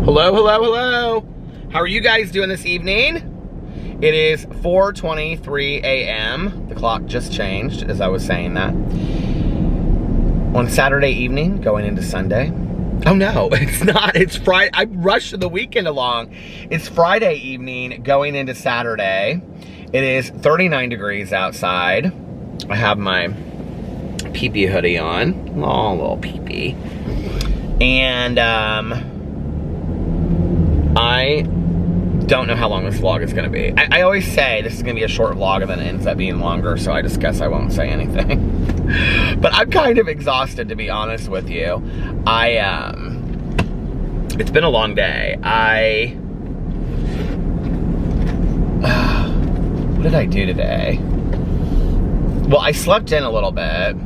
Hello, hello, hello. How are you guys doing this evening? It is 4:23 a.m. The clock just changed as I was saying that. On Saturday evening, going into Sunday. Oh no, it's not. It's Friday. I rushed the weekend along. It's Friday evening, going into Saturday. It is 39 degrees outside. I have my pee-pee hoodie on. Oh, little pee-pee. And, I don't know how long this vlog is going to be. I always say this is going to be a short vlog and then it ends up being longer, so I just guess I won't say anything. But I'm kind of exhausted, to be honest with you. It's been a long day. What did I do today? Well, I slept in a little bit,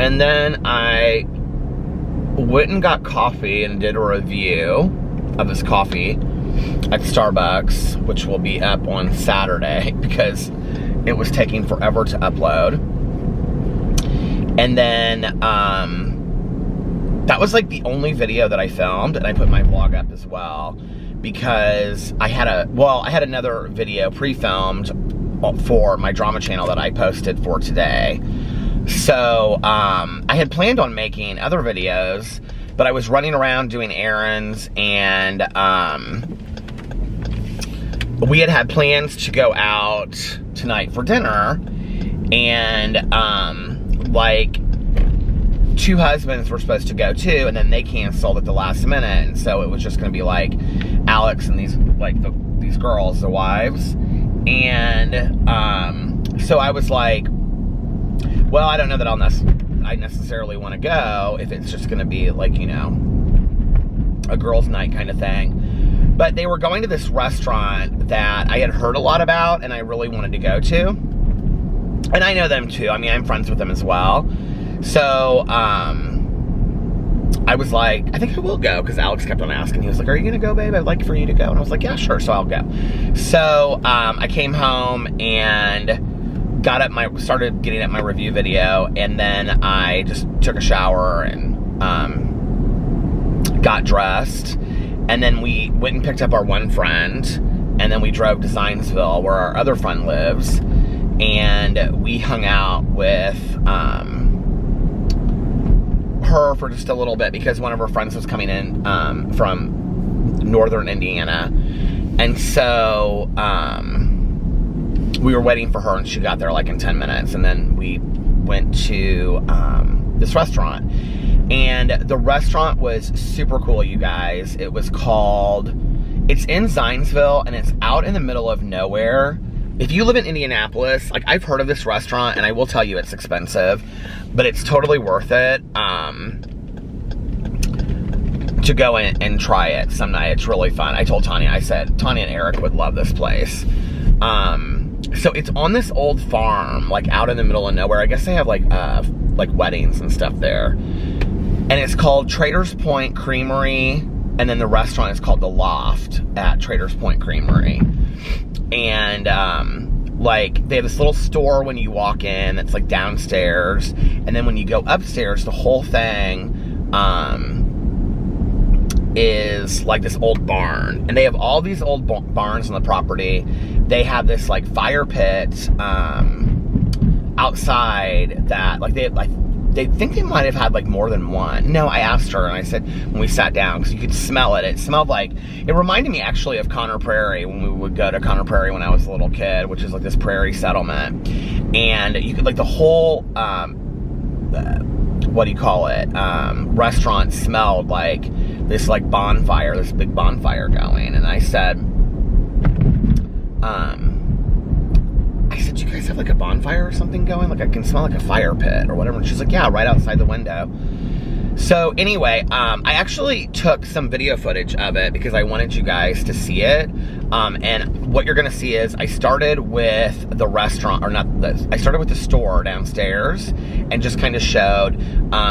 and then I went and got coffee and did a review of this coffee at Starbucks, which will be up on Saturday because it was taking forever to upload. And then that was like the only video that I filmed, and I put my vlog up as well because I had another video pre-filmed for my drama channel that I posted for today. So I had planned on making other videos, but I was running around doing errands, and we had plans to go out tonight for dinner, and like 2 husbands were supposed to go too, and then they canceled at the last minute, and so it was just going to be like Alex and these girls, the wives, and so I was like, well, I don't know that I necessarily want to go if it's just going to be like, you know, a girls' night kind of thing. But they were going to this restaurant that I had heard a lot about and I really wanted to go to. And I know them too. I mean, I'm friends with them as well. So, I was like, I think I will go, because Alex kept on asking. He was like, are you going to go, babe? I'd like for you to go. And I was like, yeah, sure. So I'll go. So, I came home and started getting up my review video, and then I just took a shower and got dressed, and then we went and picked up our one friend, and then we drove to Zionsville where our other friend lives, and we hung out with her for just a little bit because one of her friends was coming in from northern Indiana, and so we were waiting for her, and she got there like in 10 minutes, and then we went to this restaurant, and the restaurant was super cool, you guys. It's in Zionsville, and it's out in the middle of nowhere. If you live in Indianapolis, like, I've heard of this restaurant, and I will tell you it's expensive, but it's totally worth it to go in and try it some night. It's really fun. I told Tanya, I said, Tanya and Eric would love this place. So it's on this old farm, like out in the middle of nowhere. I guess they have like weddings and stuff there. And it's called Traders Point Creamery. And then the restaurant is called The Loft at Traders Point Creamery. And, like, they have this little store when you walk in that's like downstairs. And then when you go upstairs, the whole thing, is like this old barn, and they have all these old barns on the property. They have this like fire pit outside that they think they might have had like more than one. No, I asked her, and I said when we sat down, because you could smell it. It smelled like, it reminded me actually of Conner Prairie, when we would go to Conner Prairie when I was a little kid, which is like this prairie settlement, and you could like the whole what do you call it, restaurant smelled like this like bonfire, this big bonfire going. And I said, do you guys have like a bonfire or something going? Like, I can smell like a fire pit or whatever. And she's like, yeah, right outside the window. So anyway, I actually took some video footage of it because I wanted you guys to see it. And what you're gonna see is I started with the restaurant, or not, I started with the store downstairs and just kind of showed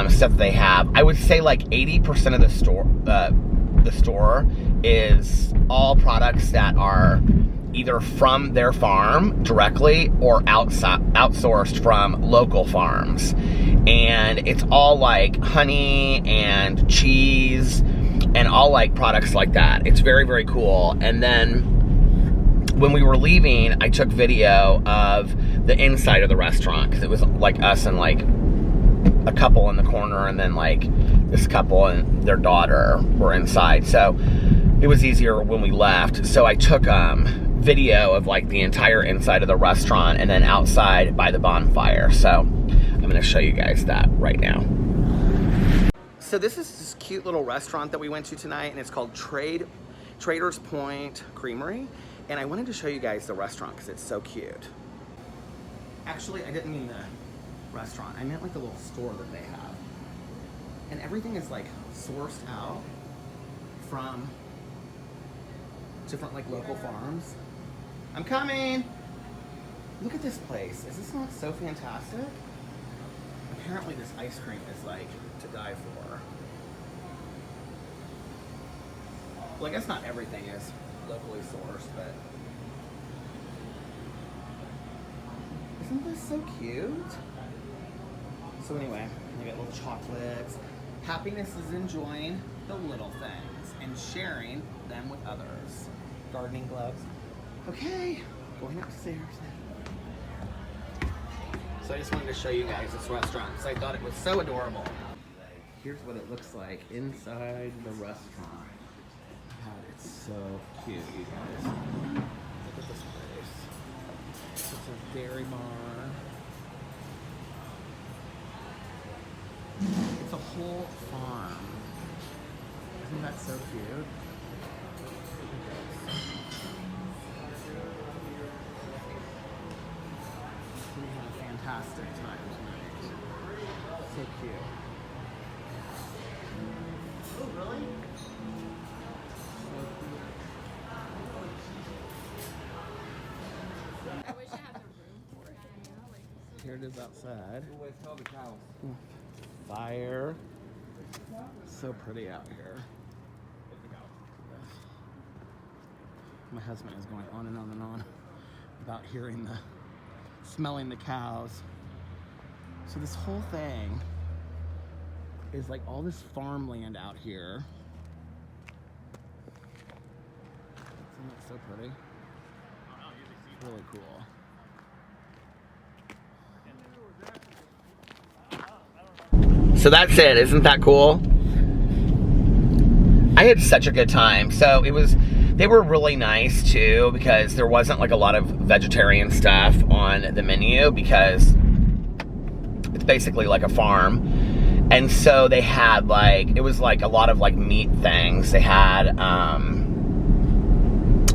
stuff that they have. I would say like 80% of the store is all products that are either from their farm directly or outsourced from local farms. And it's all like honey and cheese, and all like products like that. It's very, very cool. And then when we were leaving, I took video of the inside of the restaurant, because it was like us and like a couple in the corner, and then like this couple and their daughter were inside. So it was easier when we left. So I took video of like the entire inside of the restaurant and then outside by the bonfire. So I'm gonna show you guys that right now. So this is this cute little restaurant that we went to tonight, and it's called Traders Point Creamery. And I wanted to show you guys the restaurant because it's so cute. Actually, I didn't mean the restaurant. I meant like the little store that they have. And everything is like sourced out from different like local farms. I'm coming! Look at this place. Is this not so fantastic? Apparently this ice cream is like to die for. Well, I guess not everything is locally sourced, but isn't this so cute? So anyway, I got little chocolates. Happiness is enjoying the little things and sharing them with others. Gardening gloves. Okay, going upstairs now. So I just wanted to show you guys this restaurant because I thought it was so adorable. Here's what it looks like inside the restaurant. God, it's so cute, you guys. Look at this place. It's a dairy bar. It's a whole farm. Isn't that so cute? We had a fantastic time tonight. So cute. Oh, really? I wish I had the room for it. Here it is outside. Fire. So pretty out here. My husband is going on and on and on about smelling the cows. So this whole thing is like all this farmland out here. Isn't that so pretty? It's really cool. So that's it. Isn't that cool? I had such a good time. So they were really nice too, because there wasn't like a lot of vegetarian stuff on the menu because it's basically like a farm. And so they had like, it was like a lot of like meat things. They had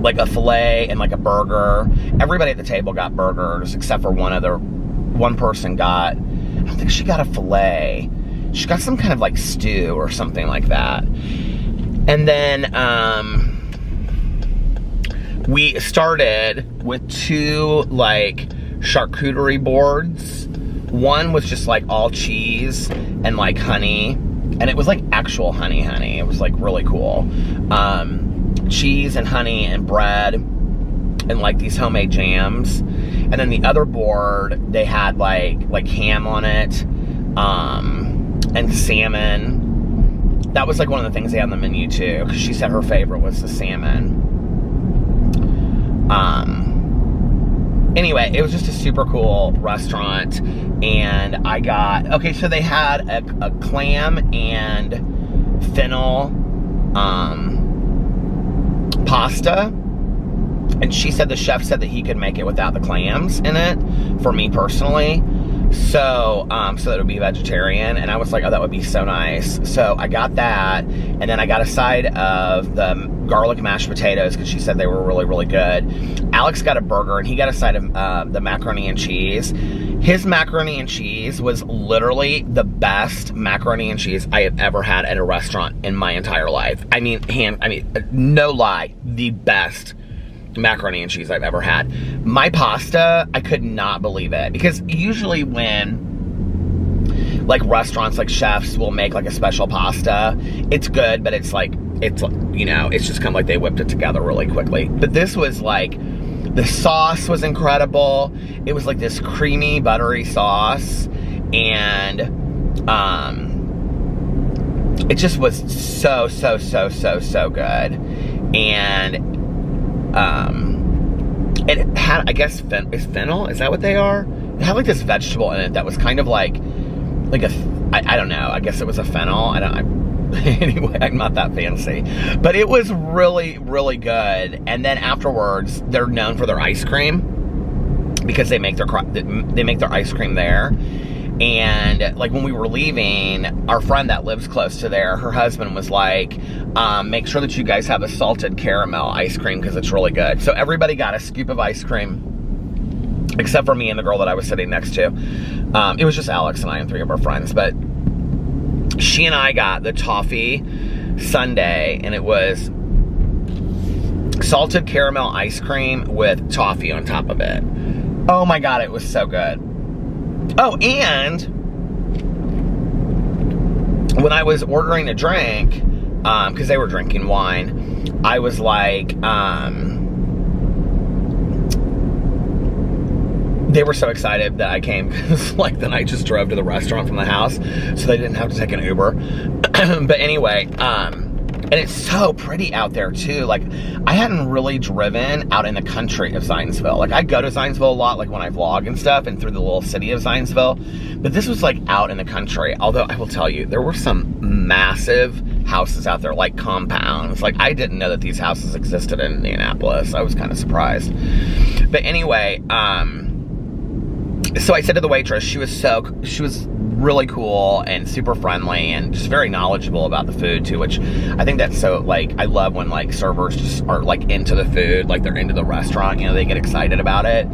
like a filet and like a burger. Everybody at the table got burgers except for one person got, I don't think she got a filet. She got some kind of like stew or something like that. And then we started with 2 like charcuterie boards. One was just like all cheese and like honey, and it was like actual honey. It was like really cool. Cheese and honey and bread and like these homemade jams. And then the other board, they had like ham on it, and salmon. That was like one of the things they had on the menu too, because she said her favorite was the salmon. Anyway, it was just a super cool restaurant, and I got, okay, so they had a clam and fennel pasta, and she said the chef said that he could make it without the clams in it, for me personally. So that it would be vegetarian, and I was like, oh, that would be so nice. So I got that, and then I got a side of the garlic mashed potatoes, because she said they were really, really good. Alex got a burger, and he got a side of the macaroni and cheese. His macaroni and cheese was literally the best macaroni and cheese I have ever had at a restaurant in my entire life. I mean, no lie, the best macaroni and cheese I've ever had. My pasta, I could not believe it, because usually when like restaurants, like chefs will make like a special pasta, it's good, but it's like, you know, it's just kind of like they whipped it together really quickly. But this was like, the sauce was incredible. It was like this creamy, buttery sauce, and it just was so good. And it had, I guess, is fennel? Is that what they are? It had like this vegetable in it that was kind of like I don't know. I guess it was a fennel. Anyway, I'm not that fancy, but it was really good. And then afterwards, they're known for their ice cream because they make their ice cream there. And like when we were leaving, our friend that lives close to there, her husband was like, make sure that you guys have a salted caramel ice cream because it's really good. So everybody got a scoop of ice cream, except for me and the girl that I was sitting next to. It was just Alex and I and 3 of our friends, but she and I got the toffee sundae, and it was salted caramel ice cream with toffee on top of it. Oh my God, it was so good. Oh, and when I was ordering a drink, because they were drinking wine, I was like, they were so excited that I came, because like then I just drove to the restaurant from the house, so they didn't have to take an Uber. But anyway, and it's so pretty out there too. Like, I hadn't really driven out in the country of Zionsville. Like, I go to Zionsville a lot, like when I vlog and stuff, and through the little city of Zionsville. But this was like out in the country. Although I will tell you, there were some massive houses out there, like compounds. Like, I didn't know that these houses existed in Indianapolis. I was kind of surprised. But anyway, so I said to the waitress, she was really cool and super friendly and just very knowledgeable about the food too, which I think that's so, like, I love when like servers just are like into the food, like they're into the restaurant, you know, they get excited about it.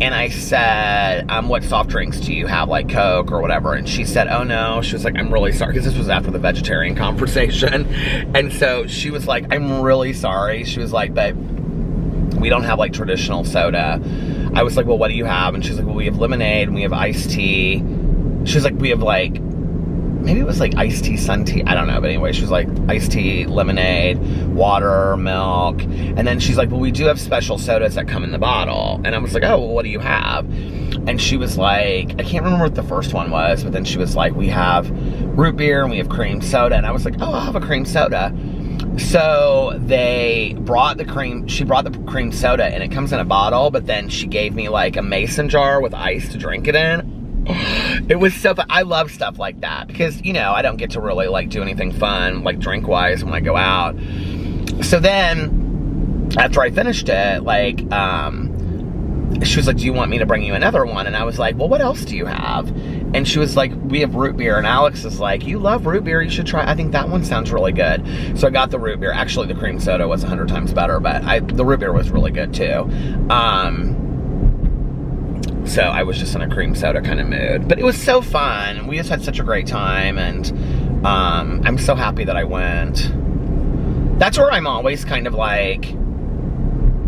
And I said, what soft drinks do you have, like Coke or whatever? And she said, oh no, she was like, I'm really sorry, because this was after the vegetarian conversation. And so she was like, I'm really sorry. She was like, but we don't have like traditional soda. I was like, well, what do you have? And she's like, well, we have lemonade and we have iced tea. She was like, we have like, maybe it was like iced tea, sun tea, I don't know. But anyway, she was like, iced tea, lemonade, water, milk. And then she's like, well, we do have special sodas that come in the bottle. And I was like, oh, well, what do you have? And she was like, I can't remember what the first one was, but then she was like, we have root beer and we have cream soda. And I was like, oh, I'll have a cream soda. So they brought the cream, she brought the cream soda, and it comes in a bottle, but then she gave me like a mason jar with ice to drink it in. It was so fun. I love stuff like that because, you know, I don't get to really like do anything fun, like drink wise, when I go out. So then after I finished it, like, she was like, do you want me to bring you another one? And I was like, well, what else do you have? And she was like, we have root beer. And Alex is like, you love root beer, you should try. I think that one sounds really good. So I got the root beer. Actually, the cream soda was 100 times better, but the root beer was really good too. So I was just in a cream soda kind of mood. But it was so fun. We just had such a great time, and I'm so happy that I went. That's where I'm always kind of like,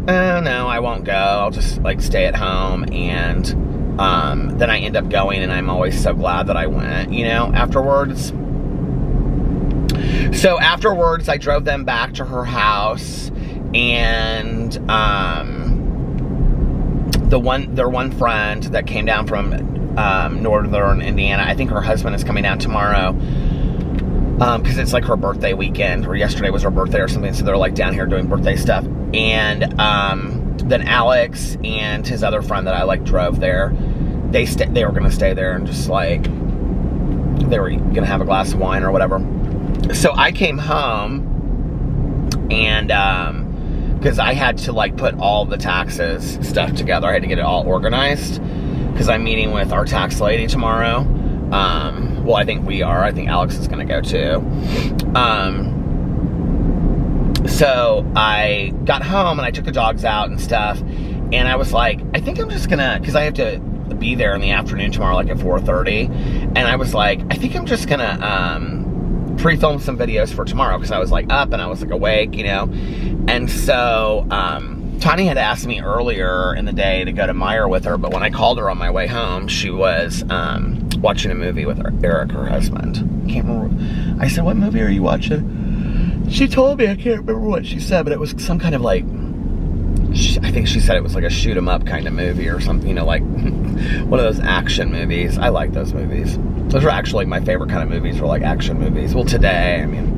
oh no, I won't go. I'll just like stay at home, and then I end up going, and I'm always so glad that I went, you know, afterwards. So afterwards, I drove them back to her house, and their one friend that came down from northern Indiana, I think her husband is coming down tomorrow, because it's like her birthday weekend, or yesterday was her birthday or something, so they're like down here doing birthday stuff. And then Alex and his other friend that I like drove there, they were gonna stay there and just like, they were gonna have a glass of wine or whatever. So I came home, and because I had to like put all the taxes stuff together. I had to get it all organized because I'm meeting with our tax lady tomorrow. Well, I think we are. I think Alex is going to go too. So I got home and I took the dogs out and stuff. And I was like, I think I'm just going to, because I have to be there in the afternoon tomorrow, like at 4:30. And I was like, I think I'm just going to pre-film some videos for tomorrow, because I was like up and I was like awake, you know. And so Tani had asked me earlier in the day to go to Meyer with her, but when I called her on my way home, she was watching a movie with Eric, her husband. I can't remember. I said, what movie are you watching? She told me, I can't remember what she said, but it was some kind of like, I think she said it was like a shoot 'em up kind of movie or something, you know, like one of those action movies. I like those movies. Those are actually my favorite kind of movies, were like action movies. Well, today, I mean.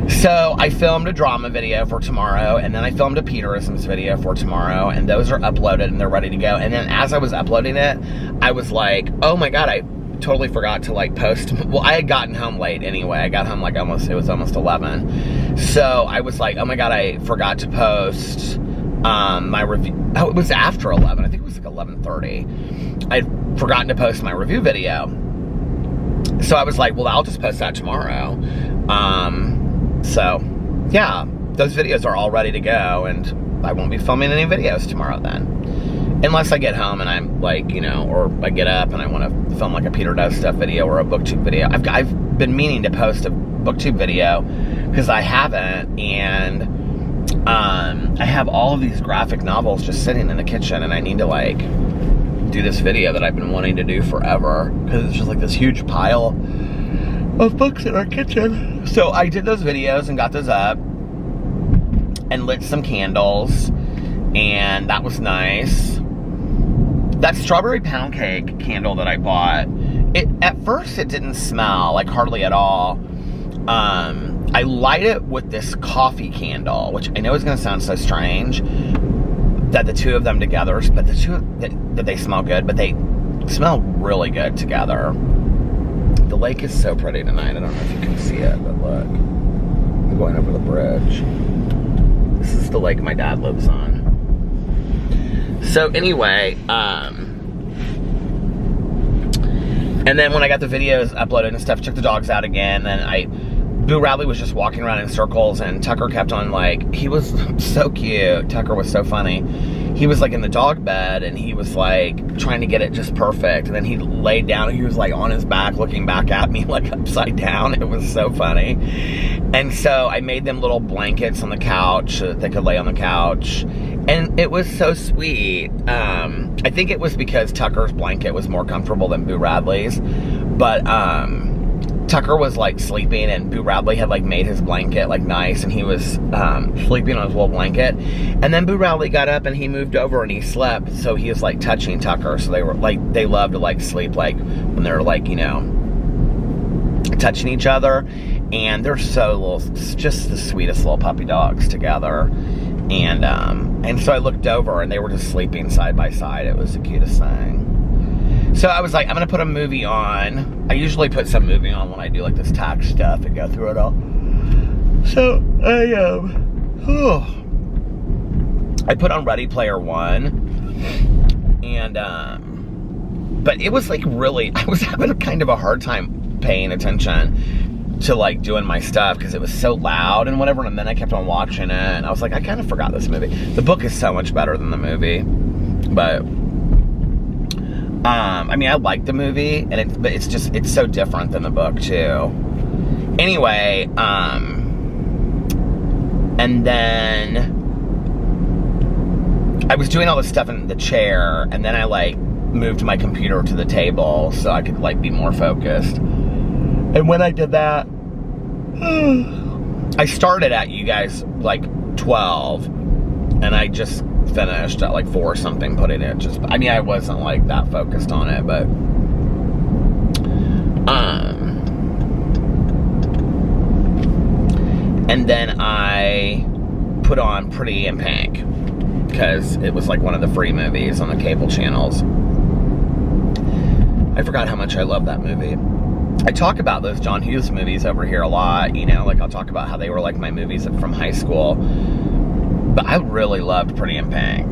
So I filmed a drama video for tomorrow, and then I filmed a Peterisms video for tomorrow, and those are uploaded and they're ready to go. And then as I was uploading it, I was like, oh my God, I totally forgot to like post. Well, I had gotten home late anyway. I got home like it was almost 11. So I was like, oh my God, I forgot to post my review. Oh, it was after 11. I think it was like 11:30. I'd forgotten to post my review video. So I was like, well, I'll just post that tomorrow. So yeah, those videos are all ready to go, and I won't be filming any videos tomorrow then. Unless I get home and I'm like, you know, or I get up and I want to film like a Peter Does Stuff video or a booktube video. I've been meaning to post a booktube video because I haven't, and I have all of these graphic novels just sitting in the kitchen, and I need to like do this video that I've been wanting to do forever because it's just like this huge pile of books in our kitchen. So I did those videos and got those up and lit some candles, and that was nice. That strawberry pound cake candle that I bought, at first it didn't smell like hardly at all. I light it with this coffee candle, which I know is going to sound so strange that the two of them together, but the two that they smell good, but they smell really good together. The lake is so pretty tonight. I don't know if you can see it, but look. I'm going over the bridge. This is the lake my dad lives on. So anyway, and then when I got the videos uploaded and stuff, took the dogs out again, and Boo Radley was just walking around in circles, and Tucker kept on like, he was so cute. Tucker was so funny. He was like in the dog bed, and he was like trying to get it just perfect, and then he laid down and he was like on his back looking back at me like upside down. It was so funny. And so I made them little blankets on the couch so that they could lay on the couch, and it was so sweet. I think it was because Tucker's blanket was more comfortable than Boo Radley's, but Tucker was like sleeping, and Boo Radley had like made his blanket like nice, and he was sleeping on his little blanket. And then Boo Radley got up and he moved over and he slept, so he was like touching Tucker. So they were like, they love to like sleep like when they're like, you know, touching each other. And they're so little, just the sweetest little puppy dogs together. And so I looked over and they were just sleeping side by side. It was the cutest thing. So I was like, I'm going to put a movie on. I usually put some movie on when I do like this tax stuff and go through it all. So I put on Ready Player One. And, but it was like really, I was having kind of a hard time paying attention to like doing my stuff because it was so loud and whatever. And then I kept on watching it and I was like, I kind of forgot this movie. The book is so much better than the movie. But I mean, I like the movie, and but it's so different than the book too. Anyway, and then I was doing all this stuff in the chair, and then I like moved my computer to the table so I could like be more focused. And when I did that, I started at, you guys, like 12, and I just finished at like 4 something, putting it just, I mean, I wasn't like that focused on it, but and then I put on Pretty in Pink because it was like one of the free movies on the cable channels. I forgot how much I love that movie. I talk about those John Hughes movies over here a lot, you know, like I'll talk about how they were like my movies from high school. But I really loved Pretty in Pink.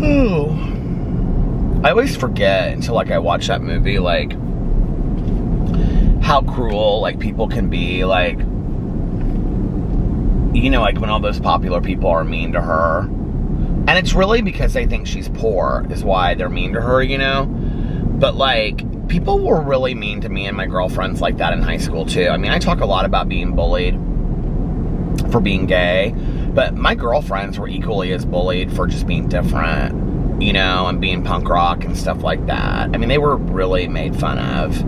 Oh. I always forget until like I watch that movie, like how cruel like people can be, like, you know, like when all those popular people are mean to her. And it's really because they think she's poor is why they're mean to her, you know? But, like, people were really mean to me and my girlfriends like that in high school, too. I mean, I talk a lot about being bullied for being gay, but my girlfriends were equally as bullied for just being different, you know, and being punk rock and stuff like that. I mean, they were really made fun of.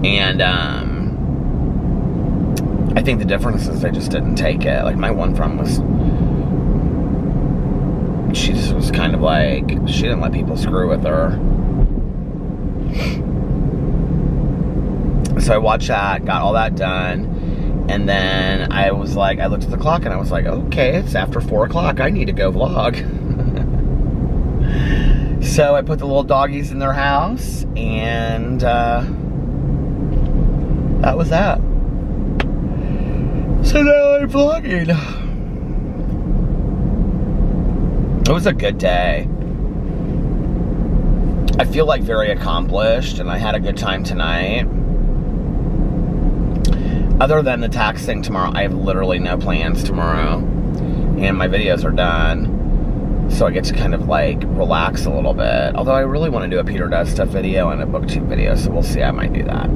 And, I think the difference is they just didn't take it. Like, my one friend she just was kind of like, she didn't let people screw with her. So I watched that, got all that done, and then I was like, I looked at the clock and I was like, okay, it's after 4 o'clock. I need to go vlog. So I put the little doggies in their house, and that was that. So now I'm vlogging. It was a good day. I feel like very accomplished, and I had a good time tonight. Other than the tax thing tomorrow, I have literally no plans tomorrow, and my videos are done. So I get to kind of like relax a little bit. Although I really want to do a Peter Does Stuff video and a booktube video, so we'll see. I might do that.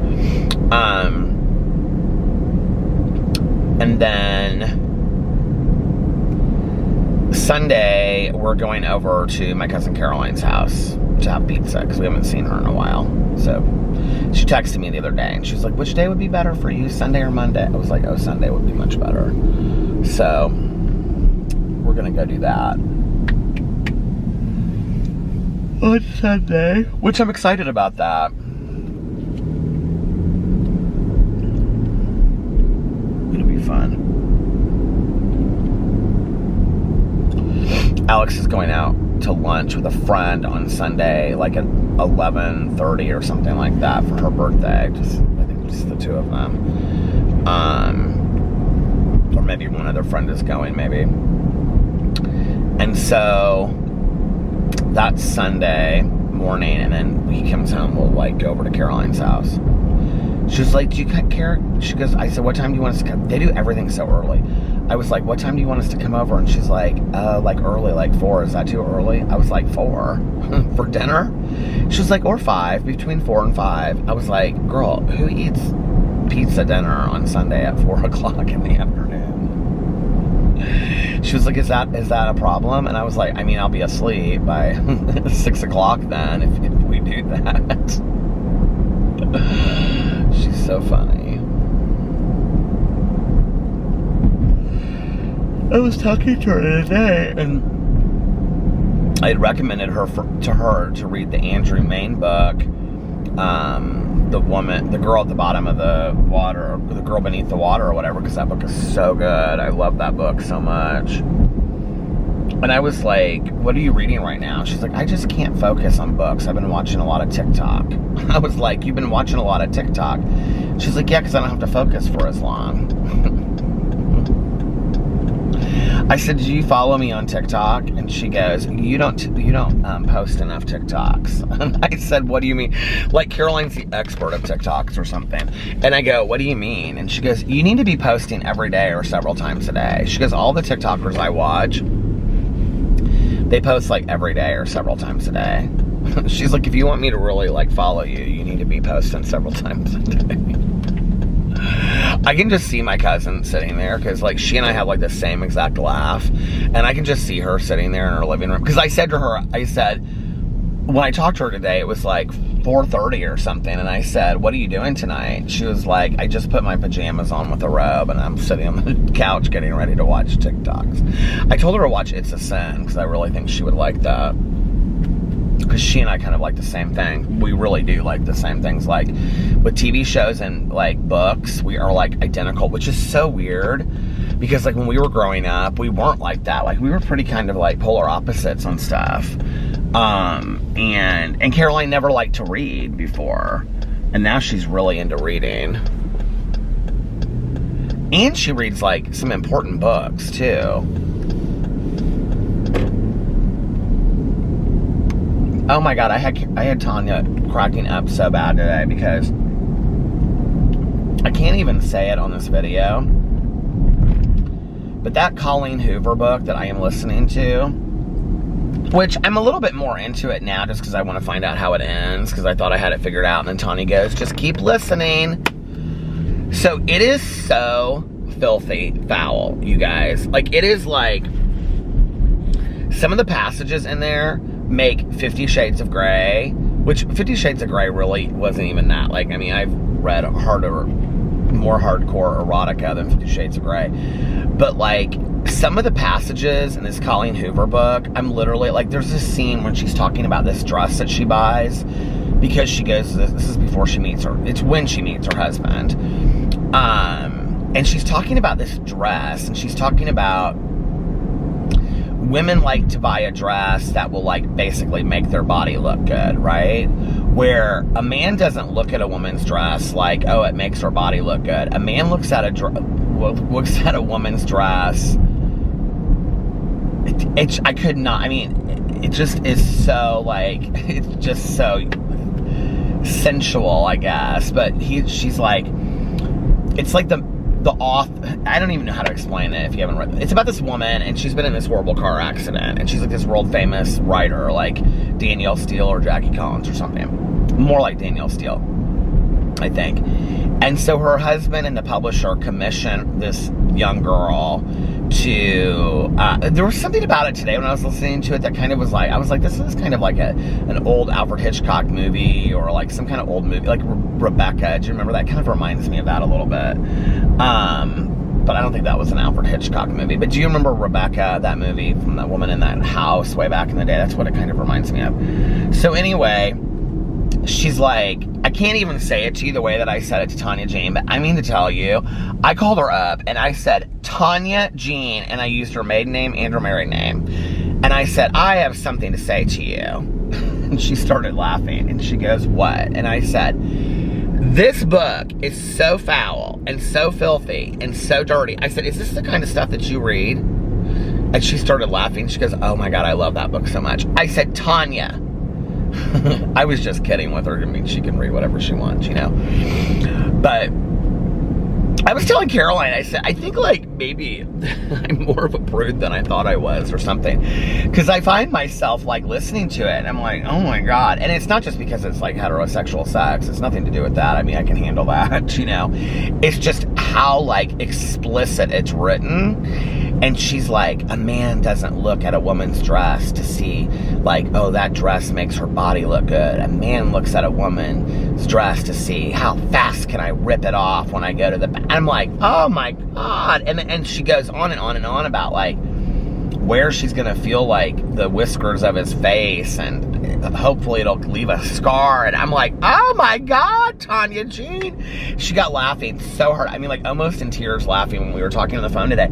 And then Sunday, we're going over to my cousin Caroline's house to have pizza because we haven't seen her in a while. So she texted me the other day and she was like, which day would be better for you, Sunday or Monday? I was like, oh, Sunday would be much better. So we're gonna go do that on Sunday, which I'm excited about that. It'll be fun. Alex is going out to lunch with a friend on Sunday, like at 11:30 or something like that for her birthday. I think just the two of them. Or maybe one other friend is going, maybe. And so that's Sunday morning, and then he comes home, we'll like go over to Caroline's house. She was like, do you care? She goes, I said, what time do you want us to come? They do everything so early. I was like, what time do you want us to come over? And she's like early, like 4. Is that too early? I was like, 4 for dinner? She was like, or 5, between 4 and 5. I was like, girl, who eats pizza dinner on Sunday at 4 o'clock in the afternoon? She was like, is that a problem? And I was like, I mean, I'll be asleep by 6 o'clock then if we do that. She's so funny. I was talking to her today, and I had recommended to her to read the Andrew Main book, the girl at the bottom of the water, the girl beneath the water, or whatever, because that book is so good. I love that book so much. And I was like, what are you reading right now? She's like, I just can't focus on books. I've been watching a lot of TikTok. I was like, you've been watching a lot of TikTok? She's like, yeah, because I don't have to focus for as long. I said, do you follow me on TikTok? And she goes, you don't post enough TikToks. And I said, what do you mean? Like, Caroline's the expert of TikToks or something. And I go, what do you mean? And she goes, you need to be posting every day or several times a day. She goes, all the TikTokers I watch, they post like every day or several times a day. She's like, if you want me to really like follow you, you need to be posting several times a day. I can just see my cousin sitting there because like she and I have like the same exact laugh, and I can just see her sitting there in her living room. Because I said to her, when I talked to her today, it was like 4:30 or something, and I said, what are you doing tonight? She was like, I just put my pajamas on with a robe and I'm sitting on the couch getting ready to watch TikToks. I told her to watch It's a Sin because I really think she would like that. Because she and I kind of like the same thing. We really do like the same things. Like with TV shows and like books, we are like identical, which is so weird. Because like when we were growing up, we weren't like that. Like we were pretty kind of like polar opposites on stuff. And Caroline never liked to read before. And now she's really into reading. And she reads like some important books too. Oh my God, I had Tanya cracking up so bad today because I can't even say it on this video, but that Colleen Hoover book that I am listening to, which I'm a little bit more into it now just because I want to find out how it ends because I thought I had it figured out, and then Tanya goes, just keep listening. So it is so filthy foul, you guys. Like it is like some of the passages in there make 50 Shades of Grey, which 50 Shades of Grey really wasn't even that. Like, I mean, I've read harder more hardcore erotica than 50 Shades of Grey. But like, some of the passages in this Colleen Hoover book, I'm literally like, there's this scene when she's talking about this dress that she buys because she goes, this is before she meets her, it's when she meets her husband. And she's talking about this dress, and she's talking about women like to buy a dress that will like basically make their body look good, right? Where a man doesn't look at a woman's dress like, oh, it makes her body look good. A man looks at a woman's dress. I could not, I mean, it just is so like, it's just so sensual, I guess. But she's like, it's like the author, I don't even know how to explain it if you haven't read it. It's about this woman, and she's been in this horrible car accident, and she's like this world famous writer, like Danielle Steele or Jackie Collins or something. More like Danielle Steele, I think. And so her husband and the publisher commissioned this young girl to, there was something about it today when I was listening to it that kind of was like, I was like, this is kind of like an old Alfred Hitchcock movie, or like some kind of old movie, like Rebecca. Do you remember that? Kind of reminds me of that a little bit. But I don't think that was an Alfred Hitchcock movie. But do you remember Rebecca, that movie from that woman in that house way back in the day? That's what it kind of reminds me of. So anyway, she's like, I can't even say it to you the way that I said it to Tanya Jane, but I mean to tell you, I called her up and I said, Tanya Jean, and I used her maiden name and her married name. And I said, I have something to say to you. And she started laughing, and she goes, what? And I said, this book is so foul and so filthy and so dirty. I said, is this the kind of stuff that you read? And she started laughing. She goes, oh my God, I love that book so much. I said, Tanya. I was just kidding with her. I mean, she can read whatever she wants, you know. But I was telling Caroline, I said, I think like maybe I'm more of a prude than I thought I was or something. Because I find myself like listening to it and I'm like, oh my God. And it's not just because it's like heterosexual sex. It's nothing to do with that. I mean, I can handle that, you know. It's just how like explicit it's written. And she's like, a man doesn't look at a woman's dress to see like, oh, that dress makes her body look good. A man looks at a woman's dress to see how fast can I rip it off when I go to the bath. I'm like, oh my God. And she goes on and on and on about like where she's gonna feel like the whiskers of his face, and hopefully it'll leave a scar. And I'm like, oh my God, Tanya Jean. She got laughing so hard. I mean, like almost in tears laughing when we were talking on the phone today.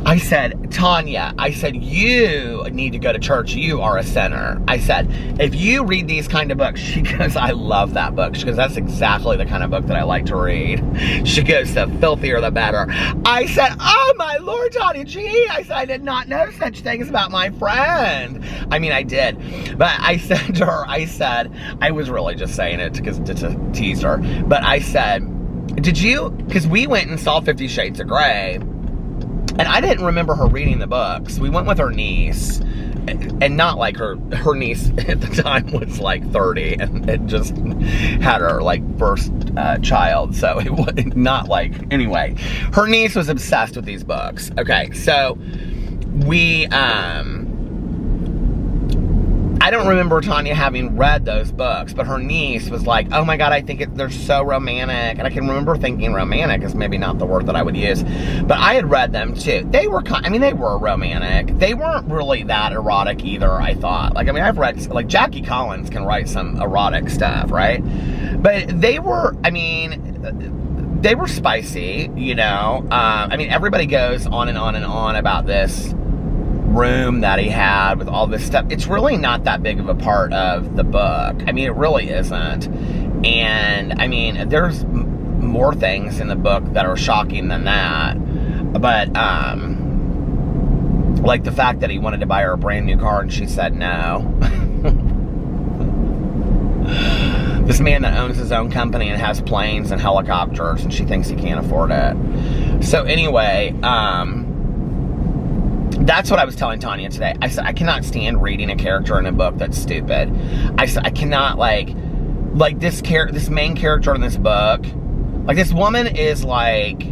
I said, Tanya, I said, you need to go to church. You are a sinner. I said, if you read these kind of books, she goes, I love that book. She goes, that's exactly the kind of book that I like to read. She goes, the filthier the better. I said, oh my Lord, Tanya Jean. I said, I did not know such things about my friend. I mean, I did. But I said to her, I said, I was really just saying it to tease her. But I said, did you, because we went and saw 50 Shades of Grey, and I didn't remember her reading the books. We went with her niece, and not like her niece at the time was like 30 and it just had her like first child. So it was not like, anyway, her niece was obsessed with these books. Okay, so we, I don't remember Tanya having read those books, but her niece was like, oh my God, I think they're so romantic. And I can remember thinking romantic is maybe not the word that I would use, but I had read them too. They were they were romantic. They weren't really that erotic either, I thought. Like, I mean, I've read, like, Jackie Collins can write some erotic stuff, right? But they were, I mean, they were spicy, you know. I mean, everybody goes on and on and on about this room that he had with all this stuff. It's really not that big of a part of the book. I mean, it really isn't. And I mean, there's more things in the book that are shocking than that. But like the fact that he wanted to buy her a brand new car and she said no. This man that owns his own company and has planes and helicopters, and she thinks he can't afford it. So anyway, that's what I was telling Tanya today. I said, I cannot stand reading a character in a book that's stupid. I said, I cannot, like this main character in this book, like this woman is like,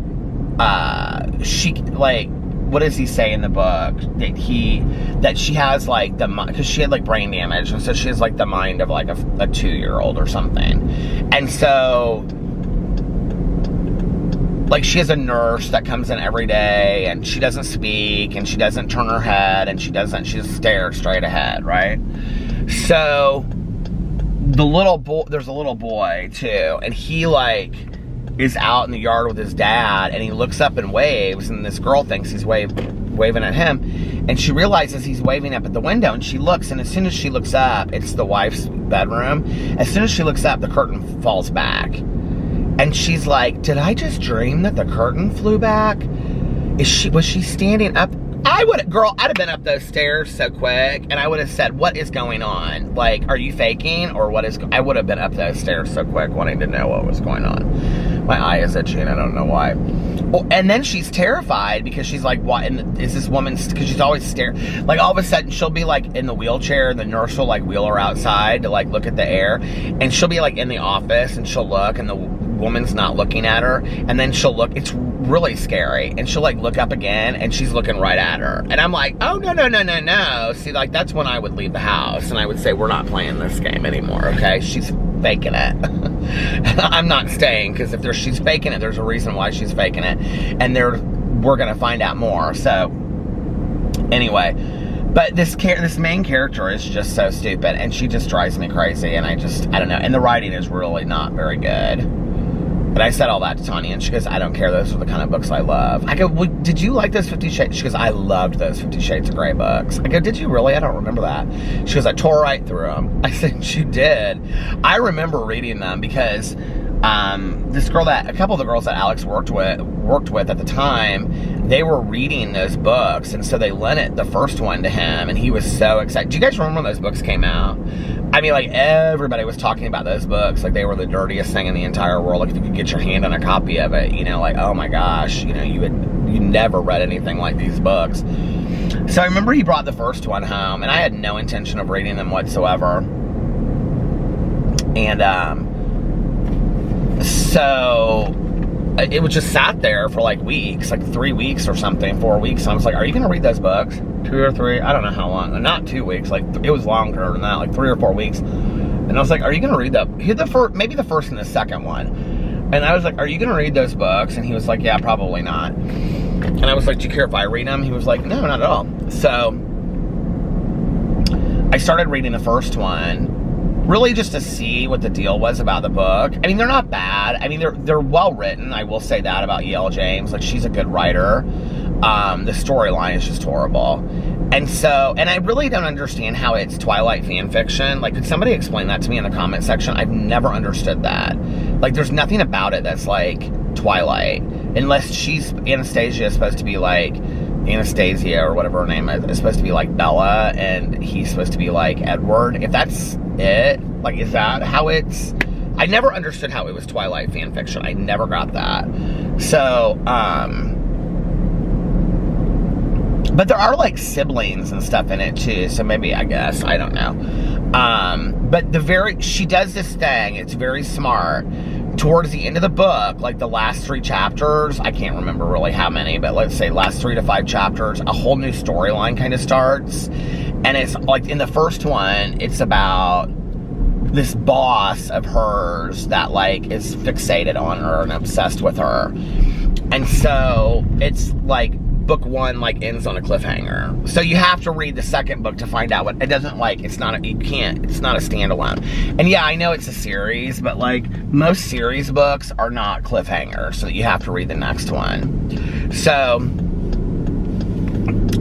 she, like, what does he say in the book? That she has like because she had like brain damage, and so she has like the mind of like a 2-year-old or something. And so like, she has a nurse that comes in every day, and she doesn't speak, and she doesn't turn her head, and she just stares straight ahead, right? So, there's a little boy, too, and he, like, is out in the yard with his dad, and he looks up and waves, and this girl thinks he's waving at him, and she realizes he's waving up at the window, and she looks, and as soon as she looks up, it's the wife's bedroom. As soon as she looks up, the curtain falls back. And she's like, did I just dream that the curtain flew back? Was she standing up? I'd have been up those stairs so quick, and I would have said, what is going on? Like, are you faking, or what is, I would have been up those stairs so quick wanting to know what was going on. My eye is itchy, and I don't know why. Oh, and then she's terrified, because she's like, what, and is this woman, because she's always staring, like, all of a sudden, she'll be, like, in the wheelchair, and the nurse will, like, wheel her outside to, like, look at the air, and she'll be, like, in the office, and she'll look, and the woman's not looking at her, and then she'll look, it's really scary, and she'll, like, look up again, and she's looking right at her, and I'm like, oh, no, see, like, that's when I would leave the house, and I would say, we're not playing this game anymore, okay? She's faking it. I'm not staying, because if she's faking it, there's a reason why she's faking it, and we're gonna find out more. So anyway, but this main character is just so stupid, and she just drives me crazy, and I don't know, and the writing is really not very good. But I said all that to Tanya, and she goes, I don't care, those are the kind of books I love. I go, well, did you like those 50 Shades? She goes, I loved those 50 Shades of Grey books. I go, did you really? I don't remember that. She goes, I tore right through them. I said, you did. I remember reading them because a couple of the girls that Alex worked with at the time, they were reading those books, and so they lent the first one to him, and he was so excited. Do you guys remember when those books came out? I mean, like, everybody was talking about those books, like they were the dirtiest thing in the entire world. Like, if you could get your hand on a copy of it, you know, like, oh my gosh, you know, you never read anything like these books. So I remember he brought the first one home, and I had no intention of reading them whatsoever. And so it was just sat there for like weeks, like 3 weeks or something, 4 weeks. So I was like, are you gonna read those books? 2 or 3, I don't know how long, not 2 weeks, like it was longer than that, like 3 or 4 weeks. And I was like, are you gonna read maybe the first and the second one? And I was like, are you gonna read those books? And he was like, yeah, probably not. And I was like, do you care if I read them? He was like, no, not at all. So I started reading the first one, really just to see what the deal was about the book. I mean, they're not bad. I mean, they're well written. I will say that about E.L. James. Like, she's a good writer. The storyline is just horrible. And I really don't understand how it's Twilight fan fiction. Like, could somebody explain that to me in the comment section? I've never understood that. Like, there's nothing about it that's like Twilight. Unless Anastasia is supposed to be like Anastasia, or whatever her name is supposed to be like Bella, and he's supposed to be like Edward. If that's it, like, is that how it's... I never understood how it was Twilight fan fiction. I never got that. So, but there are like siblings and stuff in it too, so maybe, I guess, I don't know. But she does this thing, it's very smart. Towards the end of the book, like the last 3 chapters, I can't remember really how many, but let's say last 3 to 5 chapters, a whole new storyline kind of starts. And it's like, in the first one, it's about this boss of hers that like is fixated on her and obsessed with her. And so it's like book 1 like ends on a cliffhanger. So you have to read the second book to find out what it doesn't, like, it's not a standalone. And yeah, I know it's a series, but like most series books are not cliffhangers, so you have to read the next one. So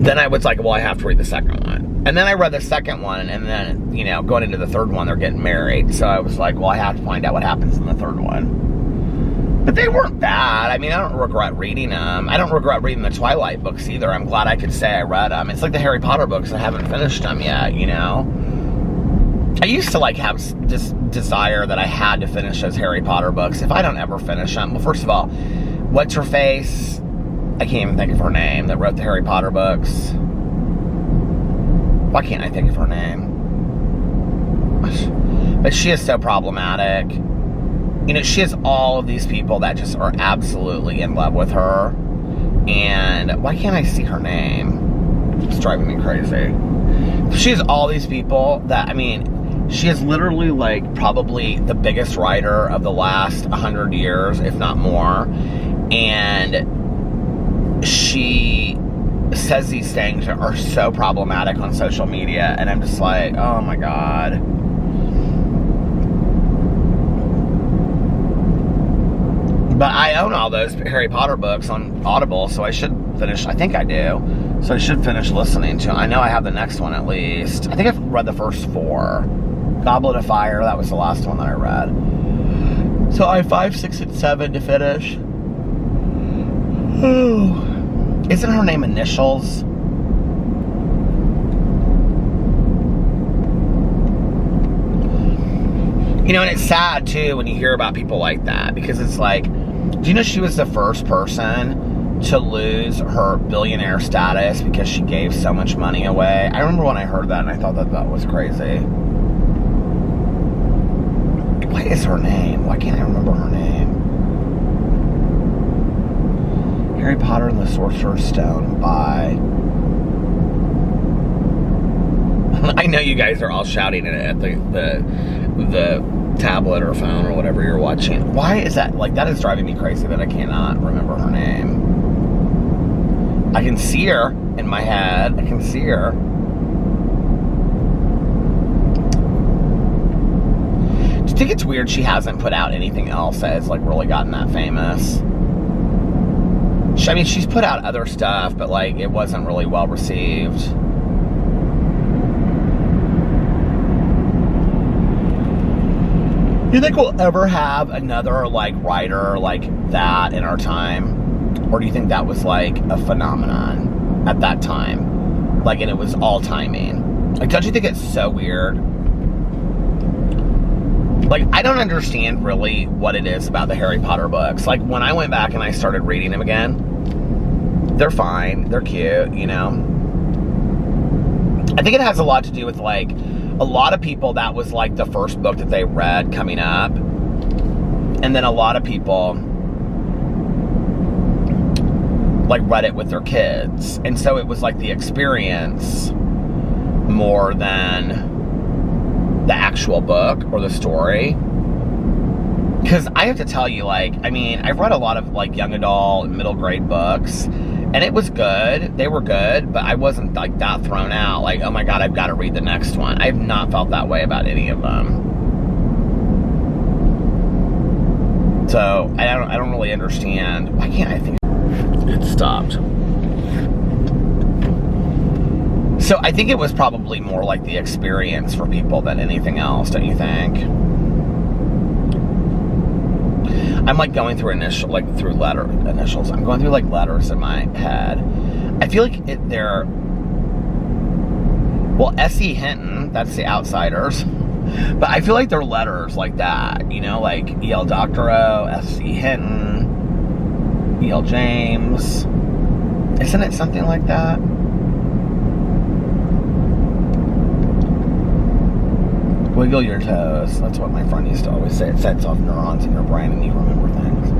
then I was like, well, I have to read the second one. And then I read the second one, and then, you know, going into the third one, they're getting married. So I was like, well, I have to find out what happens in the third one. But they weren't bad. I mean, I don't regret reading them. I don't regret reading the Twilight books either. I'm glad I could say I read them. It's like the Harry Potter books. I haven't finished them yet, you know? I used to, like, have this desire that I had to finish those Harry Potter books. If I don't ever finish them, well, first of all, what's her face? I can't even think of her name that wrote the Harry Potter books. Why can't I think of her name? But she is so problematic. You know, she has all of these people that just are absolutely in love with her. And why can't I see her name? It's driving me crazy. She has all these people that, I mean, she is literally like probably the biggest writer of the last 100 years, if not more. And she says these things that are so problematic on social media, and I'm just like, oh my God. But I own all those Harry Potter books on Audible, so I should finish, I think I do, so I should finish listening to them. I know I have the next one at least. I think I've read the first 4. Goblet of Fire, that was the last one that I read. So I have 5, 6, and 7 to finish. Isn't her name Initials? You know, and it's sad too when you hear about people like that, because it's like, do you know she was the first person to lose her billionaire status because she gave so much money away? I remember when I heard that and I thought that was crazy. What is her name? Why can't I remember her name? Harry Potter and the Sorcerer's Stone by... I know you guys are all shouting it at the tablet or phone or whatever you're watching. Why is that? Like, that is driving me crazy that I cannot remember her name. I can see her in my head. I can see her. Do you think it's weird she hasn't put out anything else that has, like, really gotten that famous? I mean, she's put out other stuff, but, like, it wasn't really well received. Do you think we'll ever have another, like, writer like that in our time? Or do you think that was, like, a phenomenon at that time? Like, and it was all timing? Like, don't you think it's so weird? Like, I don't understand really what it is about the Harry Potter books. Like, when I went back and I started reading them again, they're fine. They're cute, you know? I think it has a lot to do with, like, a lot of people, that was, like, the first book that they read coming up. And then a lot of people, like, read it with their kids. And so it was, like, the experience more than the actual book or the story. Because I have to tell you, like, I mean, I've read a lot of, like, young adult and middle grade books. And it was good. They were good, but I wasn't, like, that thrown out. Like, oh my God, I've got to read the next one. I've not felt that way about any of them. So, I don't really understand. Why can't I think? It stopped. So, I think it was probably more like the experience for people than anything else, don't you think? I'm, like, going through initials. I'm going through, like, letters in my head. I feel like they're... Well, S.E. Hinton, that's the Outsiders. But I feel like they're letters like that. You know, like E.L. Doctorow, S.E. Hinton, E.L. James. Isn't it something like that? Wiggle your toes. That's what my friend used to always say. It sets off neurons in your brain and you remember things.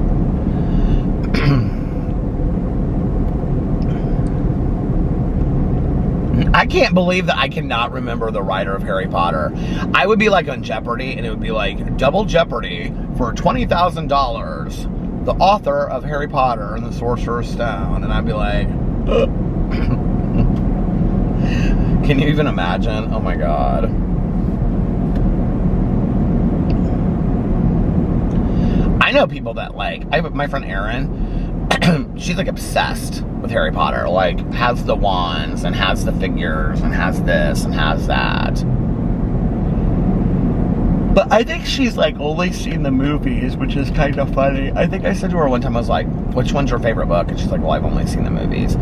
I can't believe that I cannot remember the writer of Harry Potter. I would be, like, on Jeopardy, and it would be like, double Jeopardy for $20,000. The author of Harry Potter and the Sorcerer's Stone. And I'd be like, can you even imagine? Oh my God. I know people that, like, I have my friend Erin, she's, like, obsessed with Harry Potter, like, has the wands, and has the figures, and has this, and has that. But I think she's, like, only seen the movies, which is kind of funny. I think I said to her one time, I was like, which one's your favorite book? And she's like, well, I've only seen the movies.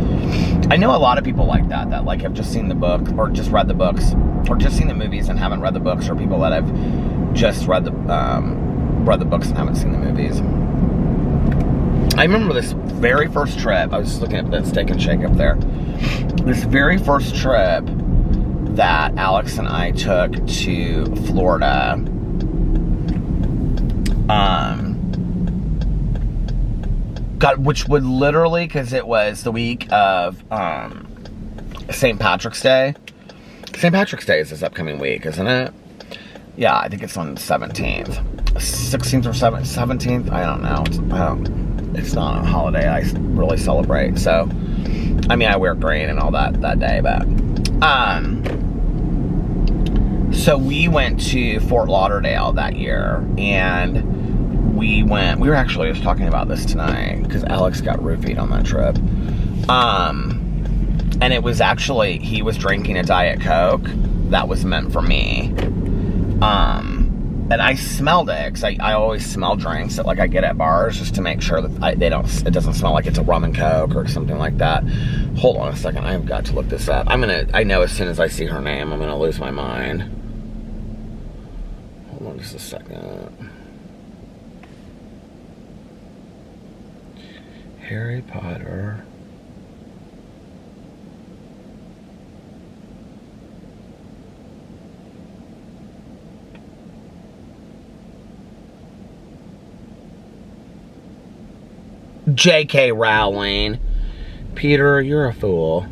I know a lot of people like that, like, have just seen the book, or just read the books, or just seen the movies and haven't read the books, or people that have just read the books and haven't seen the movies. I remember this very first trip. I was just looking at that Steak and Shake up there. This very first trip that Alex and I took to Florida. Which would literally, because it was the week of St. Patrick's Day. St. Patrick's Day is this upcoming week, isn't it? Yeah, I think it's on the 17th. 16th or 17th? I don't know. it's not a holiday I really celebrate. So, I mean, I wear green and all that day, but, so we went to Fort Lauderdale that year, and we were actually just talking about this tonight, because Alex got roofied on that trip. And it was actually, he was drinking a Diet Coke that was meant for me. And I smelled it, because I always smell drinks that, like, I get at bars, just to make sure that it doesn't smell like it's a rum and Coke or something like that. Hold on a second, I've got to look this up. I know as soon as I see her name, I'm gonna lose my mind. Hold on just a second. Harry Potter. J.K. Rowling. Peter, you're a fool.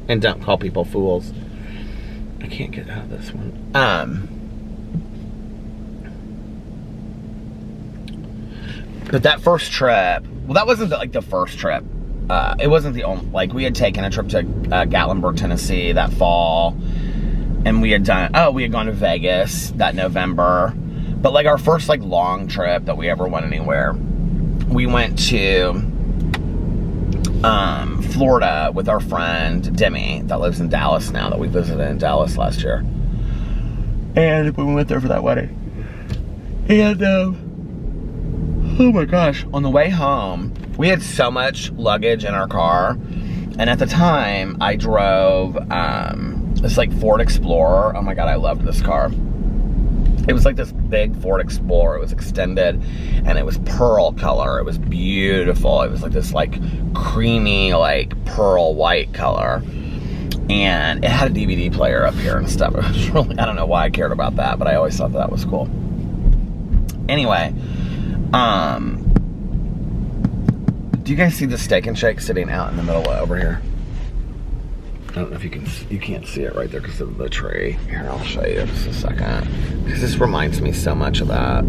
And don't call people fools. I can't get out of this one. But that first trip, well, that wasn't like the first trip. It wasn't the only, like, we had taken a trip to Gatlinburg, Tennessee that fall. And we had gone to Vegas that November. But like our first like long trip that we ever went anywhere, we went to Florida with our friend Demi that lives in Dallas now, that we visited in Dallas last year. And we went there for that wedding. And oh my gosh, on the way home, we had so much luggage in our car. And at the time, I drove this like Ford Explorer. Oh my God, I loved this car. It was like this big Ford Explorer. It was extended, and it was pearl color. It was beautiful. It was like this like creamy, like pearl white color. And it had a DVD player up here and stuff. It was really, I don't know why I cared about that, but I always thought that was cool. Anyway, do you guys see the Steak and Shake sitting out in the middle over here? I don't know if you can't see it right there because of the tree. Here, I'll show you just a second. Because this reminds me so much of that.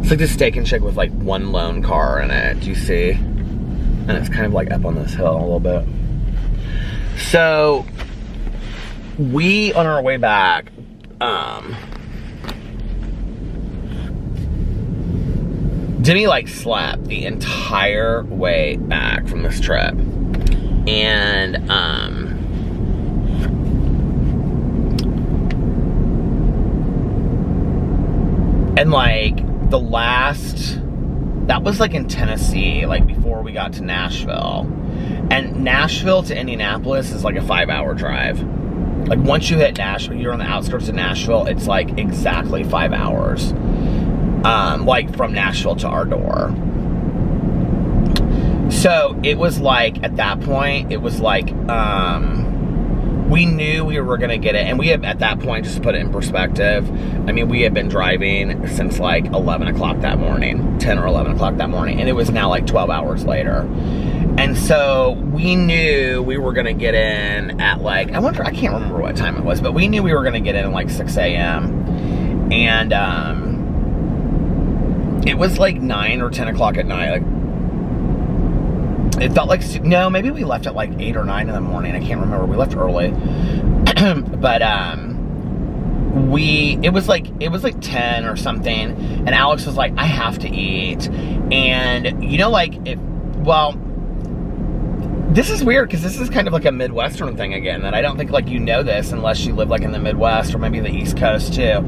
It's like the Steak and Shake with like one lone car in it. Do you see? And it's kind of like up on this hill a little bit. So, we, on our way back, Demi like slept the entire way back from this trip. And like the last, that was like in Tennessee, like before we got to Nashville. And Nashville to Indianapolis is like a 5-hour drive. Like once you hit Nashville, you're on the outskirts of Nashville, it's like exactly 5 hours. Like from Nashville to our door. So it was like, at that point, it was like, we knew we were going to get it. And we had, at that point, just to put it in perspective, I mean, we had been driving since like 11 o'clock that morning, 10 or 11 o'clock that morning. And it was now like 12 hours later. And so we knew we were going to get in at like, I can't remember what time it was, but we knew we were going to get in at like 6 a.m. And, it was like 9 or 10 o'clock at night. Like, it felt like, no, maybe we left at like 8 or 9 in the morning. I can't remember. We left early. But, it was like 10 or something. And Alex was like, I have to eat. And, you know, like, this is weird because this is kind of like a Midwestern thing again, that I don't think like you know this unless you live like in the Midwest or maybe the East Coast too.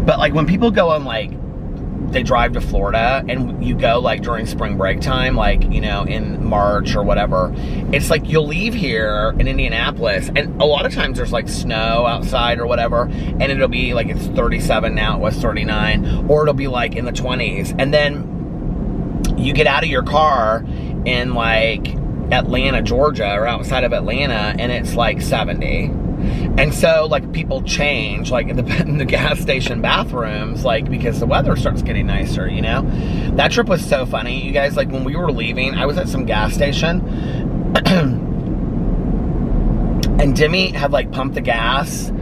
But like when people go on like, they drive to Florida and you go like during spring break time, like, you know, in March or whatever, it's like you'll leave here in Indianapolis and a lot of times there's like snow outside or whatever, and it'll be like it's 37 now, it was 39, or it'll be like in the 20s, and then you get out of your car in like Atlanta, Georgia, or outside of Atlanta, and it's like 70. And so, like, people change, like, in the gas station bathrooms, like, because the weather starts getting nicer, you know? That trip was so funny, you guys. Like, when we were leaving, I was at some gas station, and Demi had, like, pumped the gas,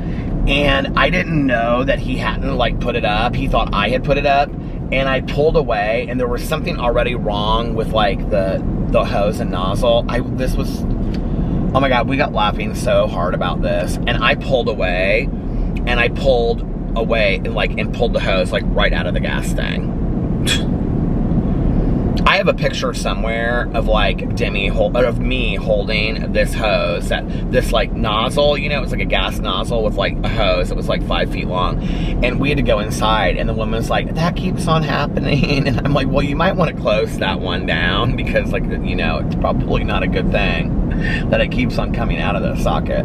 and I didn't know that he hadn't, like, put it up. He thought I had put it up, and I pulled away, and there was something already wrong with like the hose and nozzle. This was, oh my God, we got laughing so hard about this. And I pulled away, and pulled the hose like right out of the gas thing. I have a picture somewhere of like of me holding this hose, this like nozzle, you know, it was like a gas nozzle with like a hose that was like 5 feet long, and we had to go inside, and the woman's like, that keeps on happening, and I'm like, well, you might want to close that one down, because like, you know, it's probably not a good thing that it keeps on coming out of the socket.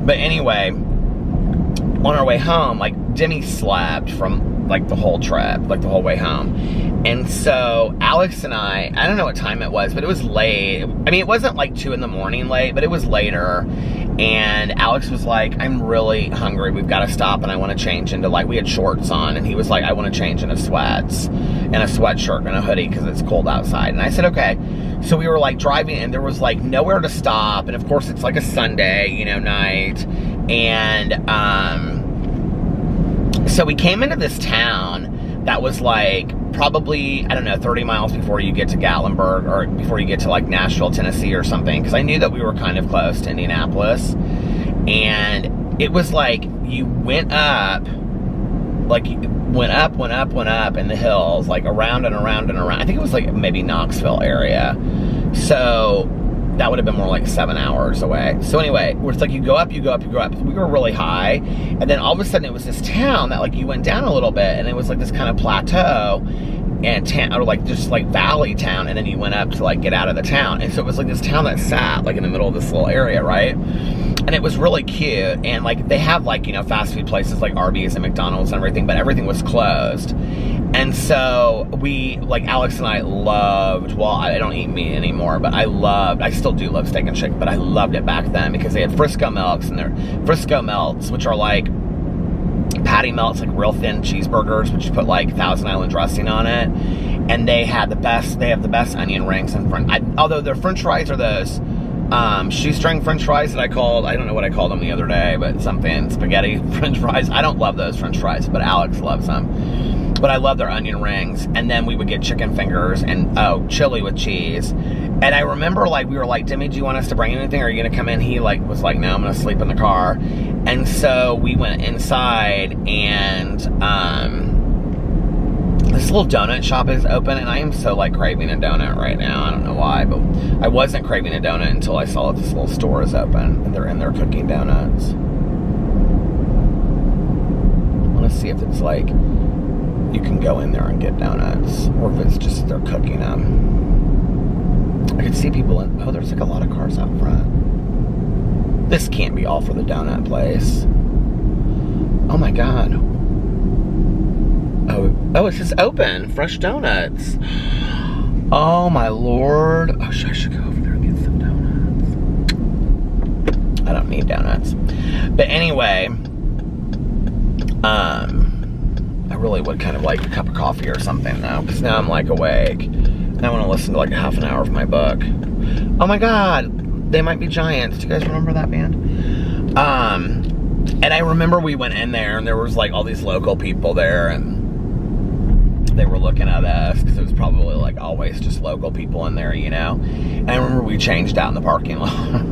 But anyway, on our way home, like Demi slept from like the whole trip, like the whole way home. And so Alex and I don't know what time it was, but it was late. I mean, it wasn't like 2 in the morning late, but it was later. And Alex was like, I'm really hungry. We've got to stop, and I want to change into like, we had shorts on, and he was like, I want to change into sweats and a sweatshirt and a hoodie because it's cold outside. And I said, okay. So we were like driving, and there was like nowhere to stop. And of course it's like a Sunday, you know, night. And so we came into this town that was like probably, I don't know, 30 miles before you get to Gatlinburg, or before you get to like Nashville, Tennessee or something, because I knew that we were kind of close to Indianapolis. And it was like you went up in the hills, like around and around and around. I think it was like maybe Knoxville area. So that would have been more like 7 hours away. So anyway, it's like you go up. We were really high, and then all of a sudden it was this town that like you went down a little bit, and it was like this kind of plateau and or like just like valley town, and then you went up to like get out of the town. And so it was like this town that sat like in the middle of this little area, right? And it was really cute, and like they have like, you know, fast food places like Arby's and McDonald's and everything, but everything was closed. And so we, like Alex and I loved, well, I don't eat meat anymore, but I still do love Steak and Shake, but I loved it back then because they had Frisco melts, and their Frisco melts, which are like patty melts, like real thin cheeseburgers, which you put like Thousand Island dressing on it. And they have the best onion rings and although their french fries are those shoestring french fries that I don't know what I called them the other day, but something, spaghetti french fries. I don't love those french fries, but Alex loves them. But I love their onion rings. And then we would get chicken fingers and, chili with cheese. And I remember, like, we were like, Demi, do you want us to bring anything? Or are you going to come in? He, like, was like, no, I'm going to sleep in the car. And so we went inside, and this little donut shop is open, and I am so, like, craving a donut right now. I don't know why, but I wasn't craving a donut until I saw that this little store is open, and they're in there cooking donuts. I want to see if it's, like, you can go in there and get donuts, or if it's just they're cooking them. I could see people there's like a lot of cars out front. This can't be all for the donut place. Oh my God. Oh, it's just open. Fresh donuts. Oh my Lord. Oh, I should go over there and get some donuts. I don't need donuts. But anyway, I really would kind of like a cup of coffee or something though, because now I'm like awake and I want to listen to like a half an hour of my book. Oh my God, They Might Be Giants. Do you guys remember that band? And I remember we went in there, and there was like all these local people there, and they were looking at us because it was probably like always just local people in there, you know. And I remember we changed out in the parking lot.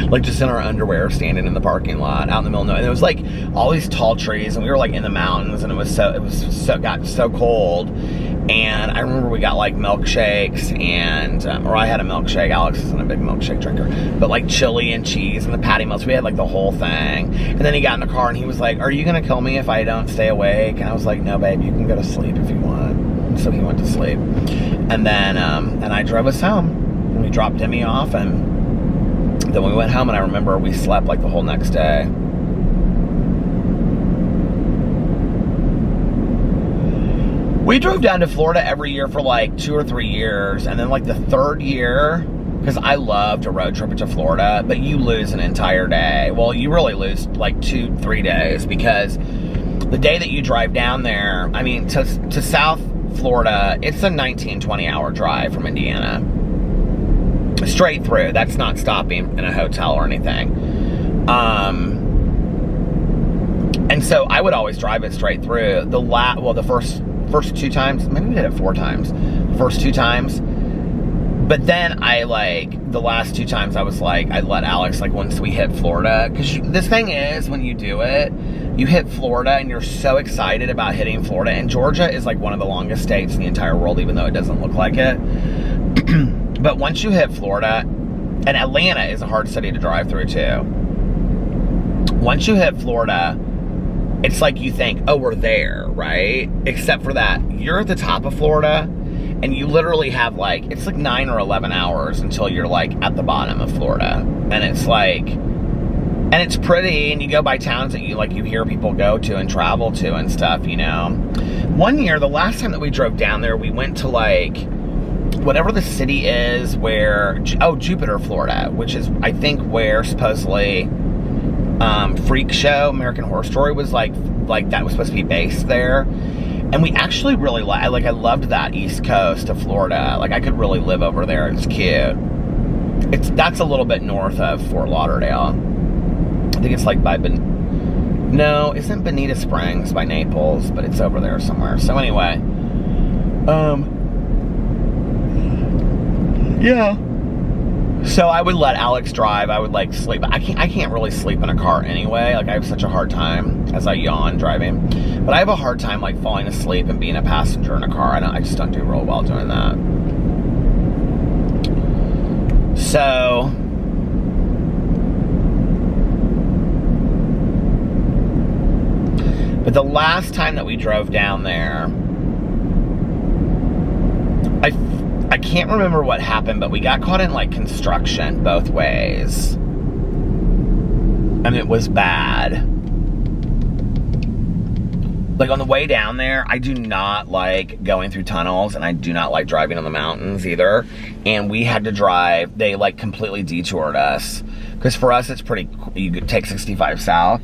Like just in our underwear, standing in the parking lot out in the middle of nowhere. And it was like all these tall trees, and we were like in the mountains, and it got so cold. And I remember we got like milkshakes, and or I had a milkshake. Alex isn't a big milkshake drinker, but like chili and cheese and the patty melts. We had like the whole thing. And then he got in the car and he was like, "Are you gonna kill me if I don't stay awake?" And I was like, "No, babe, you can go to sleep if you want." And so he went to sleep, and then and I drove us home. And we dropped Demi off, and then we went home, and I remember we slept like the whole next day. We drove down to Florida every year for like 2 or 3 years, and then like the third year, because I loved a road trip to Florida, but you lose an entire day. Well, you really lose like 2-3 days, because the day that you drive down there, I mean, to South Florida, it's a 19-20 hour drive from Indiana. Straight through. That's not stopping in a hotel or anything. And So I would always drive it straight through. The first 2 times, maybe we did it 4 times. The first 2 times. But then the last 2 times I was like, I let Alex, once we hit Florida, because this thing is, when you do it, you hit Florida and you're so excited about hitting Florida. And Georgia is one of the longest states in the entire world, even though it doesn't look like it. But once you hit Florida, and Atlanta is a hard city to drive through too. Once you hit Florida, it's like you think, oh, we're there, right? Except for that, you're at the top of Florida, and you literally have it's 9 or 11 hours until you're at the bottom of Florida. And it's and it's pretty, and you go by towns that you hear people go to and travel to and stuff, One year, the last time that we drove down there, we went to whatever the city is where, Jupiter, Florida, which is, I think, where supposedly Freak Show, American Horror Story was that was supposed to be based there. And we actually really I loved that East Coast of Florida. I could really live over there. It's cute. That's a little bit north of Fort Lauderdale. I think it's no, isn't Bonita Springs by Naples, but it's over there somewhere. So anyway, yeah. So I would let Alex drive. I would sleep. I can't really sleep in a car anyway. I have such a hard time as I yawn driving. But I have a hard time falling asleep and being a passenger in a car. I just don't do real well doing that. So but the last time that we drove down there, I can't remember what happened, but we got caught in construction both ways. And it was bad. On the way down there, I do not like going through tunnels, and I do not like driving on the mountains either. And we had to drive, they completely detoured us. Because for us, it's pretty, you could take 65 South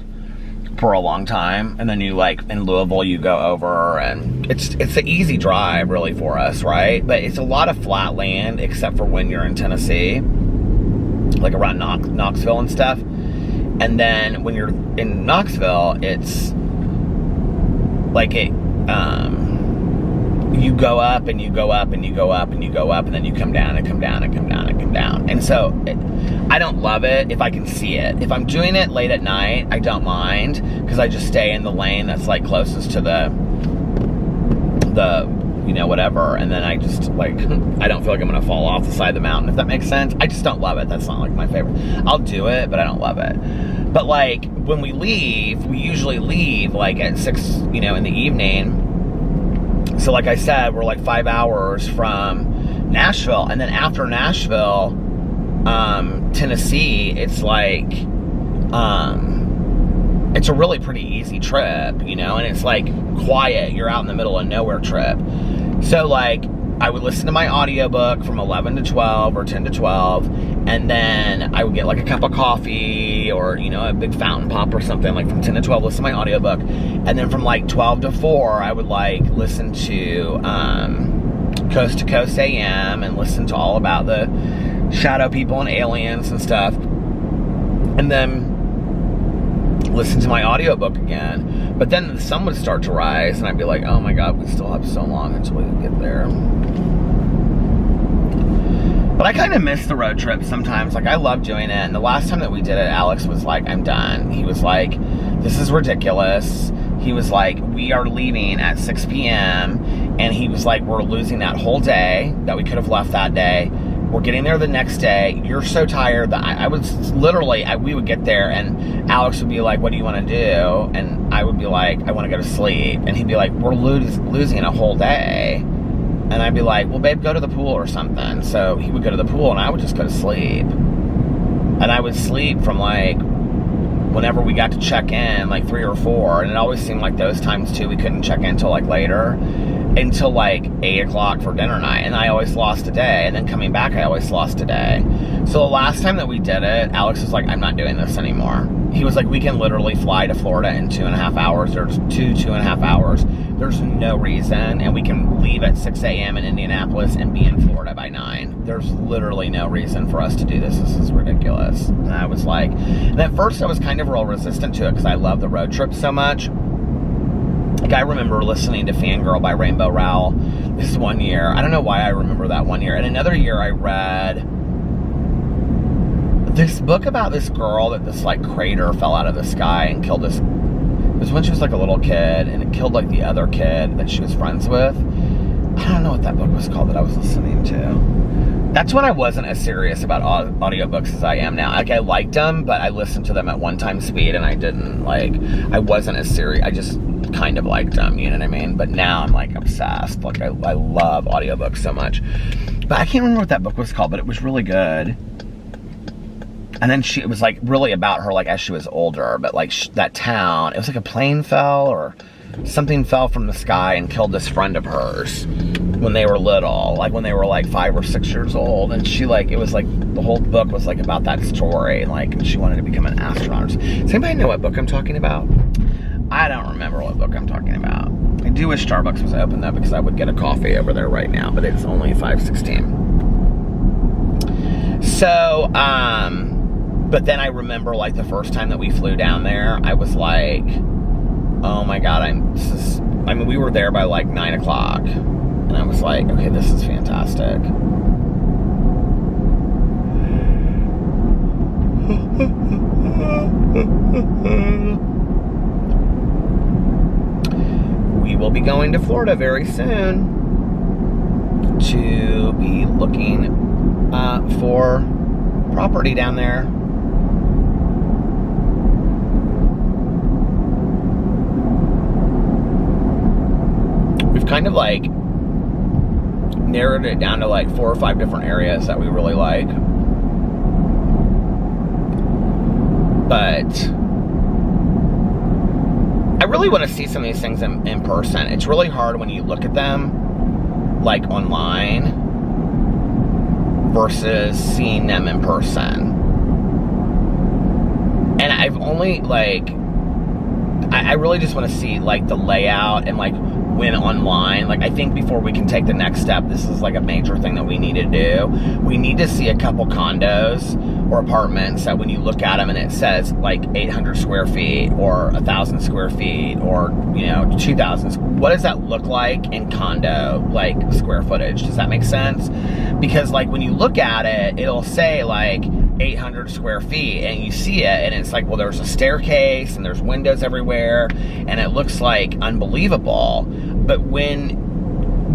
for a long time, and then you in Louisville you go over, and it's an easy drive really for us, right? But it's a lot of flat land except for when you're in Tennessee, around Knoxville and stuff. And then when you're in Knoxville, it's you go up and you go up and you go up and you go up, and then you come down and come down and come down and come down. And so I don't love it if I can see it. If I'm doing it late at night, I don't mind, because I just stay in the lane that's closest to the whatever, and then I just I don't feel like I'm gonna fall off the side of the mountain, if that makes sense. I just don't love it. That's not my favorite. I'll do it, but I don't love it. But when we leave, we usually leave at 6 in the evening. So like I said, we're 5 hours from Nashville, and then after Nashville, Tennessee, it's it's a really pretty easy trip, and it's quiet. You're out in the middle of nowhere trip. So I would listen to my audiobook from 11 to 12 or 10 to 12, and then I would get a cup of coffee or, a big fountain pop or something, from 10 to 12, listen to my audiobook. And then from 12 to 4, I would listen to Coast to Coast AM and listen to all about the shadow people and aliens and stuff. And then listen to my audiobook again. But then the sun would start to rise, and I'd be oh my God, we still have so long until we get there. But I kind of miss the road trip sometimes. I love doing it. And the last time that we did it, Alex was I'm done. He was this is ridiculous. He was we are leaving at 6 p.m. And he was we're losing that whole day that we could have left that day. We're getting there the next day. You're so tired that I was literally, we would get there, and Alex would be what do you want to do? And I would be I want to go to sleep. And he'd be we're losing a whole day. And I'd be well, babe, go to the pool or something. So he would go to the pool, and I would just go to sleep. And I would sleep from whenever we got to check in, 3 or 4. And it always seemed those times too, we couldn't check in until later. Until 8 o'clock for dinner night, and I always lost a day, and then coming back I always lost a day. So the last time that we did it, Alex was I'm not doing this anymore. He was we can literally fly to Florida in 2.5 hours. There's 2.5 hours. There's no reason, and we can leave at 6 a.m. in Indianapolis and be in Florida by 9. There's literally no reason for us to do this. This is ridiculous. And I was like, and at first I was kind of real resistant to it because I love the road trip so much. Like, I remember listening to Fangirl by Rainbow Rowell. This is one year. I don't know why I remember that one year. And another year I read this book about this girl that this, like, crater fell out of the sky and killed this. It was when she was, like, a little kid, and it killed, like, the other kid that she was friends with. I don't know what that book was called that I was listening to. That's when I wasn't as serious about audiobooks as I am now. Like, I liked them, but I listened to them at one-time speed, and I didn't, like, I wasn't as serious. I just kind of liked them, you know what I mean? But now I'm, like, obsessed. Like, I love audiobooks so much. But I can't remember what that book was called, but it was really good. And then it was, like, really about her, like, as she was older. But, like, that town, it was like a plane fell or something fell from the sky and killed this friend of hers when they were little. Like, when they were, like, 5 or 6 years old. And she, like, it was, like, the whole book was, like, about that story. Like, she wanted to become an astronaut. Does anybody know what book I'm talking about? I don't remember what book I'm talking about. I do wish Starbucks was open, though, because I would get a coffee over there right now. But it's only 5:16. So, but then I remember, like, the first time that we flew down there, I was like, oh my God, I mean, we were there by, like, 9 o'clock. And I was like, okay, this is fantastic. We will be going to Florida very soon to be looking for property down there. We've kind of, like, narrowed it down to, like, 4 or 5 different areas that we really like. But I really want to see some of these things in person. It's really hard when you look at them, like, online versus seeing them in person. And I've only, like, I really just want to see, like, the layout and, like, when online. Like, I think before we can take the next step, this is, like, a major thing that we need to do. We need to see a couple condos or apartments that when you look at them and it says, like, 800 square feet or 1,000 square feet or, you know, 2,000. What does that look like in condo, like, square footage? Does that make sense? Because, like, when you look at it, it'll say, like, 800 square feet, and you see it, and it's like, well, there's a staircase, and there's windows everywhere, and it looks, like, unbelievable. But when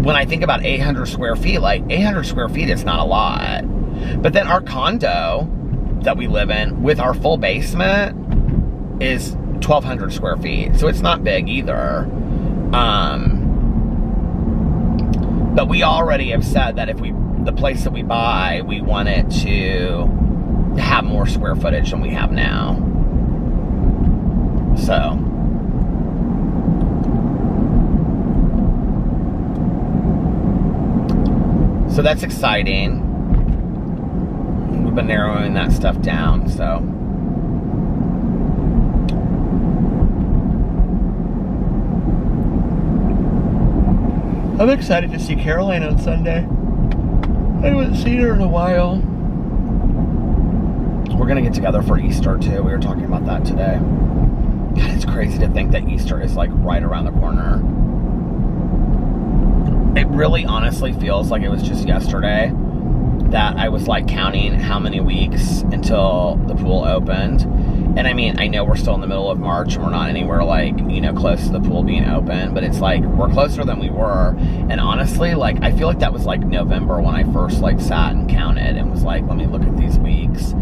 I think about 800 square feet, like, 800 square feet is not a lot. But then our condo that we live in with our full basement is 1,200 square feet, so it's not big either. But we already have said that if the place that we buy, we want it to have more square footage than we have now. So that's exciting. We've been narrowing that stuff down, so. I'm excited to see Caroline on Sunday. I haven't seen her in a while. We're going to get together for Easter, too. We were talking about that today. God, it's crazy to think that Easter is, like, right around the corner. It really honestly feels like it was just yesterday that I was, like, counting how many weeks until the pool opened. And I mean, I know we're still in the middle of March and we're not anywhere, like, you know, close to the pool being open, but it's like we're closer than we were. And honestly, like, I feel like that was, like, November when I first, like, sat and counted and was like, let me look at these weeks.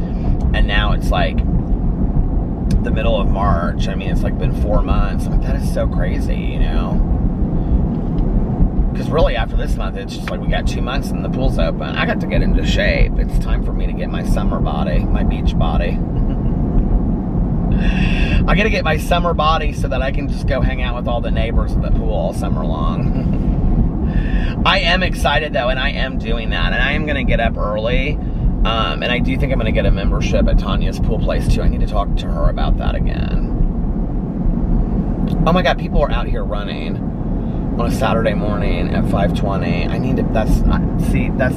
And now it's, like, the middle of March. I mean, it's, like, been 4 months. I'm like, that is so crazy, you know? Because really, after this month, it's just like we got 2 months and the pool's open. I got to get into shape. It's time for me to get my summer body, my beach body. I gotta get my summer body so that I can just go hang out with all the neighbors at the pool all summer long. I am excited, though, and I am doing that. And I am gonna get up early. And I do think I'm gonna get a membership at Tanya's pool place, too. I need to talk to her about that again. Oh my God, people are out here running. on a Saturday morning at 5:20. I need to, that's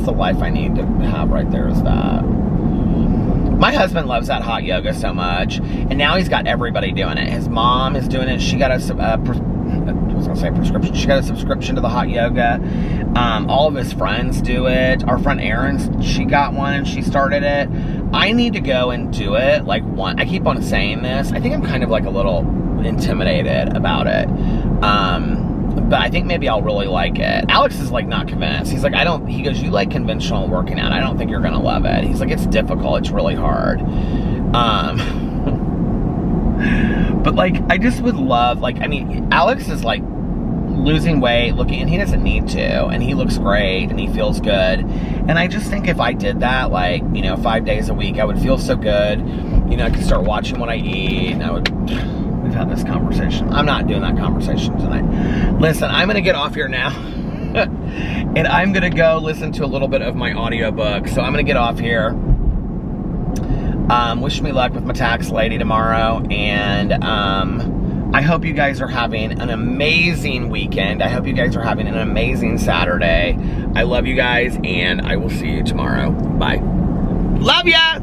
the life I need to have right there, is that. My husband loves that hot yoga so much, and now he's got everybody doing it. His mom is doing it. She got prescription. She got a subscription to the hot yoga. All of his friends do it. Our friend Errands, she got one and she started it. I need to go and do it. Like, I keep on saying this. I think I'm kind of like a little intimidated about it. But I think maybe I'll really like it. Alex is like not convinced. He's like, he goes, you like conventional working out. I don't think you're gonna love it. He's like, it's difficult. It's really hard. But like, I just would love, like, I mean, Alex is like losing weight, and he doesn't need to, and he looks great and he feels good. And I just think if I did that, like, 5 days a week, I would feel so good. I could start watching what I eat, and we've had this conversation. I'm not doing that conversation tonight. Listen, I'm gonna get off here now. And I'm gonna go listen to a little bit of my audiobook. So I'm gonna get off here. Wish me luck with my tax lady tomorrow. And I hope you guys are having an amazing weekend. I hope you guys are having an amazing Saturday. I love you guys, and I will see you tomorrow. Bye. Love ya!